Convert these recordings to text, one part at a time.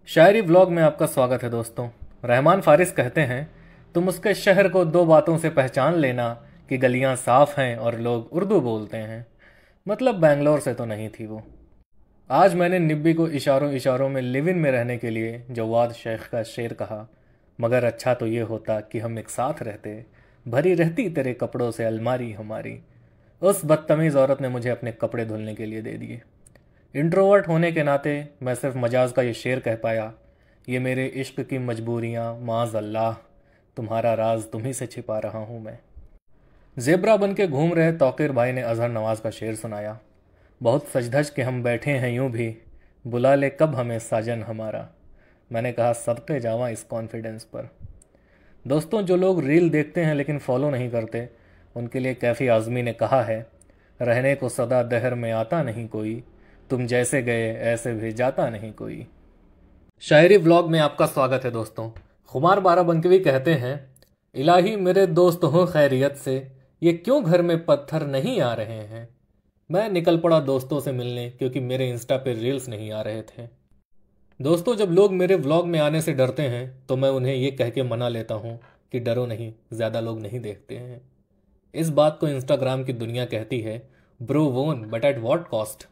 शायरी vlog में आपका स्वागत है दोस्तों। रहमान फारिस कहते हैं, तुम उसके शहर को दो बातों से पहचान लेना कि गलियां साफ हैं और लोग उर्दू बोलते हैं। मतलब बेंगलोर से तो नहीं थी वो। आज मैंने निब्बी को इशारों इशारों में लिव इन में रहने के लिए जवाद शेख का शेर कहा, मगर अच्छा तो ये होता कि हम एक साथ रहते, भरी रहती तेरे कपड़ों से अलमारी हमारी। उस बदतमीज़ औरत ने मुझे अपने कपड़े धुलने के लिए दे दिए। इंट्रोवर्ट होने के नाते मैं सिर्फ मजाज का ये शेर कह पाया, ये मेरे इश्क की मजबूरियाँ माज़ अल्लाह, तुम्हारा राज तुम्ही से छिपा रहा हूँ मैं। जेबरा बन के घूम रहे तौकीर भाई ने अजहर नवाज का शेर सुनाया, बहुत सजधज के हम बैठे हैं यूं भी, बुला ले कब हमें साजन हमारा। मैंने कहा सदके जावा इस कॉन्फिडेंस पर। दोस्तों, जो लोग रील देखते हैं लेकिन फॉलो नहीं करते, उनके लिए कैफ़ी आज़मी ने कहा है, रहने को सदा दहर में आता नहीं कोई, तुम जैसे गए ऐसे भी जाता नहीं कोई। शायरी व्लॉग में आपका स्वागत है दोस्तों। खुमार बाराबंकी कहते हैं, इलाही मेरे दोस्त हो खैरियत से, ये क्यों घर में पत्थर नहीं आ रहे हैं। मैं निकल पड़ा दोस्तों से मिलने क्योंकि मेरे इंस्टा पे रील्स नहीं आ रहे थे। दोस्तों, जब लोग मेरे व्लॉग में आने से डरते हैं तो मैं उन्हें ये कह के मना लेता हूँ कि डरो नहीं, ज़्यादा लोग नहीं देखते हैं। इस बात को इंस्टाग्राम की दुनिया कहती है, ब्रो वोन बट एट वॉट कॉस्ट।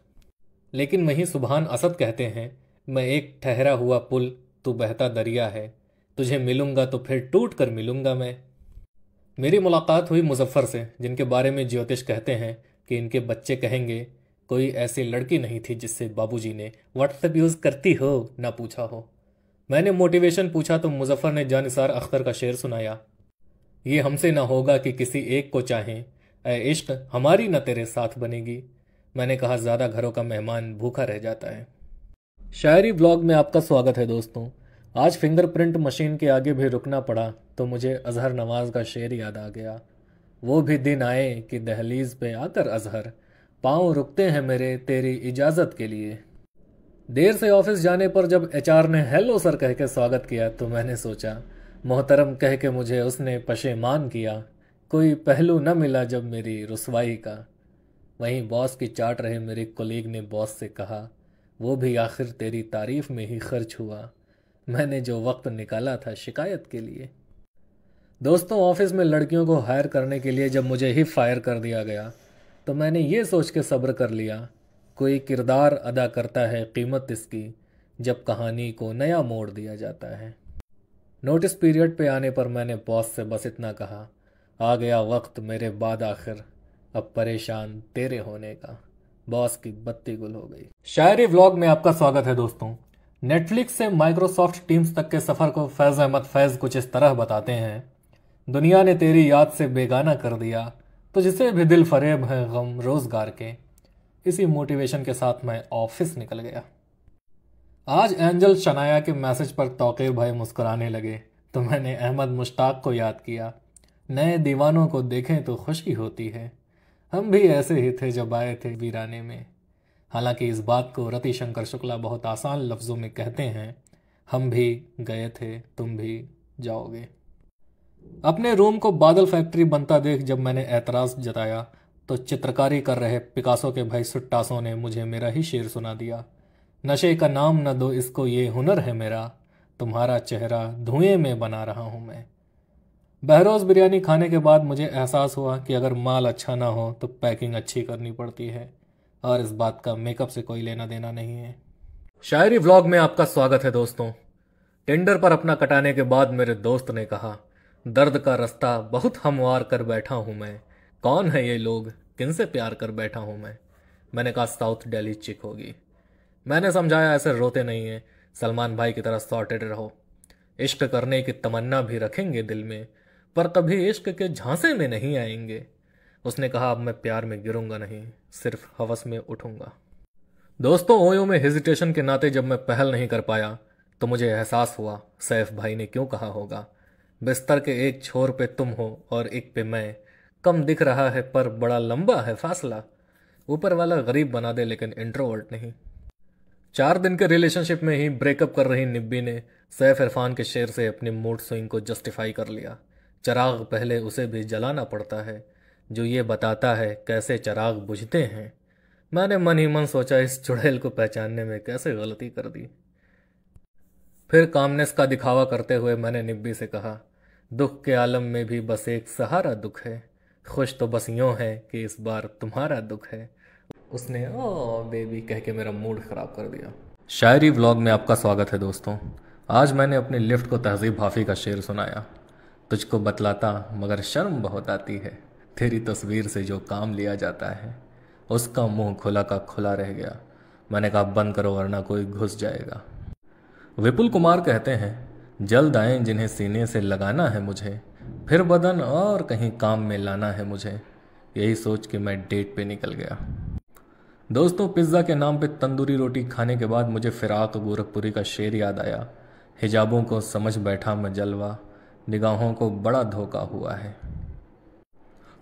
लेकिन वहीं सुबहान असद कहते हैं, मैं एक ठहरा हुआ पुल, तू बहता दरिया है, तुझे मिलूंगा तो फिर टूट कर मिलूंगा मैं। मेरी मुलाकात हुई मुजफ्फर से, जिनके बारे में ज्योतिष कहते हैं कि इनके बच्चे कहेंगे, कोई ऐसी लड़की नहीं थी जिससे बाबूजी ने व्हाट्सएप यूज़ करती हो ना पूछा हो। मैंने मोटिवेशन पूछा तो मुजफ्फर ने जानिसार अख्तर का शेर सुनाया, ये हमसे ना होगा कि किसी एक को चाहें, ऐ इश्क हमारी ना तेरे साथ बनेगी। मैंने कहा ज़्यादा घरों का मेहमान भूखा रह जाता है। शायरी व्लॉग में आपका स्वागत है दोस्तों। आज फिंगरप्रिंट मशीन के आगे भी रुकना पड़ा तो मुझे अजहर नवाज का शेर याद आ गया। वो भी दिन आए कि दहलीज पे आकर अजहर, पाँव रुकते हैं मेरे तेरी इजाज़त के लिए। देर से ऑफिस जाने पर जब एचआर ने हेलो सर कह के स्वागत किया तो मैंने सोचा, मोहतरम कह के मुझे उसने पशेमान किया, कोई पहलू न मिला जब मेरी रुसवाई का। वहीं बॉस की चाट रहे मेरे कोलीग ने बॉस से कहा, वो भी आखिर तेरी तारीफ में ही खर्च हुआ, मैंने जो वक्त निकाला था शिकायत के लिए। दोस्तों, ऑफिस में लड़कियों को हायर करने के लिए जब मुझे ही फायर कर दिया गया तो मैंने ये सोच के सब्र कर लिया, कोई किरदार अदा करता है कीमत इसकी, जब कहानी को नया मोड़ दिया जाता है। नोटिस पीरियड पे आने पर मैंने बॉस से बस इतना कहा, आ गया वक्त मेरे बाद आखिर, अब परेशान तेरे होने का। बॉस की बत्ती गुल हो गई। शायरी व्लॉग में आपका स्वागत है दोस्तों। नेटफ्लिक्स से माइक्रोसॉफ्ट टीम्स तक के सफ़र को फैज़ अहमद फैज़ कुछ इस तरह बताते हैं, दुनिया ने तेरी याद से बेगाना कर दिया, तुझसे भी दिल फरेब है गम रोज़गार के। इसी मोटिवेशन के साथ मैं ऑफिस निकल गया। आज एंजल शनाया के मैसेज पर तौकीर भाई मुस्कुराने लगे तो मैंने अहमद मुश्ताक को याद किया, नए दीवानों को देखें तो खुशी होती है, हम भी ऐसे ही थे जब आए थे वीराने में। हालांकि इस बात को रतिशंकर शुक्ला बहुत आसान लफ्ज़ों में कहते हैं, हम भी गए थे तुम भी जाओगे। अपने रूम को बादल फैक्ट्री बनता देख जब मैंने एतराज़ जताया तो चित्रकारी कर रहे पिकासो के भाई सुट्टासों ने मुझे मेरा ही शेर सुना दिया, नशे का नाम न दो इसको ये हुनर है मेरा, तुम्हारा चेहरा धुएं में बना रहा हूं मैं। बहरोज़ बिरयानी खाने के बाद मुझे एहसास हुआ कि अगर माल अच्छा ना हो तो पैकिंग अच्छी करनी पड़ती है, और इस बात का मेकअप से कोई लेना देना नहीं है। शायरी व्लॉग में आपका स्वागत है दोस्तों। टेंडर पर अपना कटाने के बाद मेरे दोस्त ने कहा, दर्द का रास्ता बहुत हमवार कर बैठा हूं मैं, कौन है ये लोग किनसे प्यार कर बैठा हूं मैं। मैंने कहा साउथ दिल्ली चिक होगी। मैंने समझाया, ऐसे रोते नहीं हैं, सलमान भाई की तरह सॉर्टेड रहो, इश्क करने की तमन्ना भी रखेंगे दिल में, पर कभी इश्क के झांसे में नहीं आएंगे। उसने कहा, अब मैं प्यार में गिरूंगा नहीं, सिर्फ हवस में उठूंगा। दोस्तों, ओयो में हेजिटेशन के नाते जब मैं पहल नहीं कर पाया तो मुझे एहसास हुआ सैफ भाई ने क्यों कहा होगा, बिस्तर के एक छोर पे तुम हो और एक पे मैं, कम दिख रहा है पर बड़ा लंबा है फासला। ऊपर वाला गरीब बना दे लेकिन इंट्रोवर्ट नहीं। 4 दिन के रिलेशनशिप में ही ब्रेकअप कर रही निब्बी ने सैफ इरफान के शेर से अपनी मूड स्विंग को जस्टिफाई कर लिया। चराग पहले उसे भी जलाना पड़ता है, जो ये बताता है कैसे चराग बुझते हैं। मैंने मन ही मन सोचा, इस चुड़ैल को पहचानने में कैसे गलती कर दी। फिर कामनेस का दिखावा करते हुए मैंने निब्बी से कहा, दुख के आलम में भी बस एक सहारा दुख है, खुश तो बस यूं है कि इस बार तुम्हारा दुख है। उसने ओ बेबी कह के मेरा मूड ख़राब कर दिया। शायरी व्लॉग में आपका स्वागत है दोस्तों। आज मैंने अपनी लिफ्ट को तहजीब हाफी का शेर सुनाया। तुझको बतलाता मगर शर्म बहुत आती है, तेरी तस्वीर से जो काम लिया जाता है। उसका मुंह खुला का खुला रह गया। मैंने कहा बंद करो वरना कोई घुस जाएगा। विपुल कुमार कहते हैं, जल्द आए जिन्हें सीने से लगाना है मुझे, फिर बदन और कहीं काम में लाना है मुझे। यही सोच के मैं डेट पे निकल गया। दोस्तों, पिज्ज़ा के नाम पे तंदूरी रोटी खाने के बाद मुझे फिराक गोरखपुरी का शेर याद आया। हिजाबों को समझ बैठा मैं जलवा, निगाहों को बड़ा धोखा हुआ है।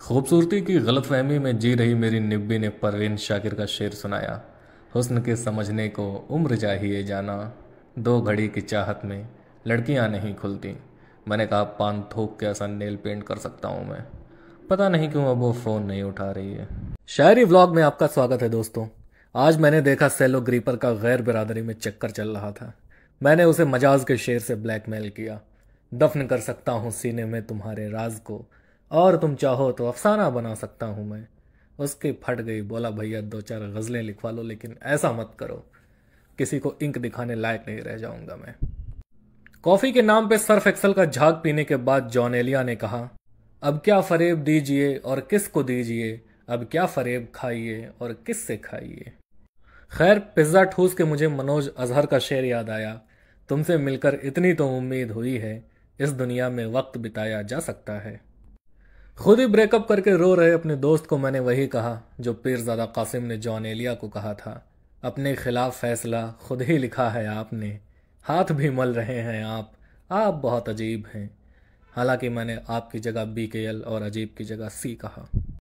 खूबसूरती की गलतफहमी में जी रही मेरी निब्बी ने परवीन शाकिर का शेर सुनाया। हुस्न के समझने को उम्र चाहिए जाना, दो घड़ी की चाहत में लड़कियां नहीं खुलती। मैंने कहा पान थोक के ऐसा नेल पेंट कर सकता हूं मैं। पता नहीं क्यों अब वो फ़ोन नहीं उठा रही है। शायरी व्लॉग में आपका स्वागत है दोस्तों। आज मैंने देखा सेलो ग्रीपर का गैर बिरादरी में चक्कर चल रहा था। मैंने उसे मजाज के शेर से ब्लैकमेल किया। दफन कर सकता हूँ सीने में तुम्हारे राज को, और तुम चाहो तो अफसाना बना सकता हूँ मैं। उसकी फट गई, बोला भैया 2-4 गज़लें लिखवा लो, लेकिन ऐसा मत करो, किसी को इंक दिखाने लायक नहीं रह जाऊंगा मैं। कॉफ़ी के नाम पे सर्फ एक्सल का झाग पीने के बाद जॉन एलिया ने कहा, अब क्या फरेब दीजिए और किस को दीजिए, अब क्या फरेब खाइए और किस से खाइए। खैर, पिज्ज़ा ठूस के मुझे मनोज अजहर का शेर याद आया, तुमसे मिलकर इतनी तो उम्मीद हुई है, इस दुनिया में वक्त बिताया जा सकता है। खुद ही ब्रेकअप करके रो रहे अपने दोस्त को मैंने वही कहा जो पीरज़ादा कासिम ने जॉन एलिया को कहा था, अपने खिलाफ फैसला खुद ही लिखा है आपने, हाथ भी मल रहे हैं आप बहुत अजीब हैं। हालांकि मैंने आपकी जगह BKL और अजीब की जगह C कहा।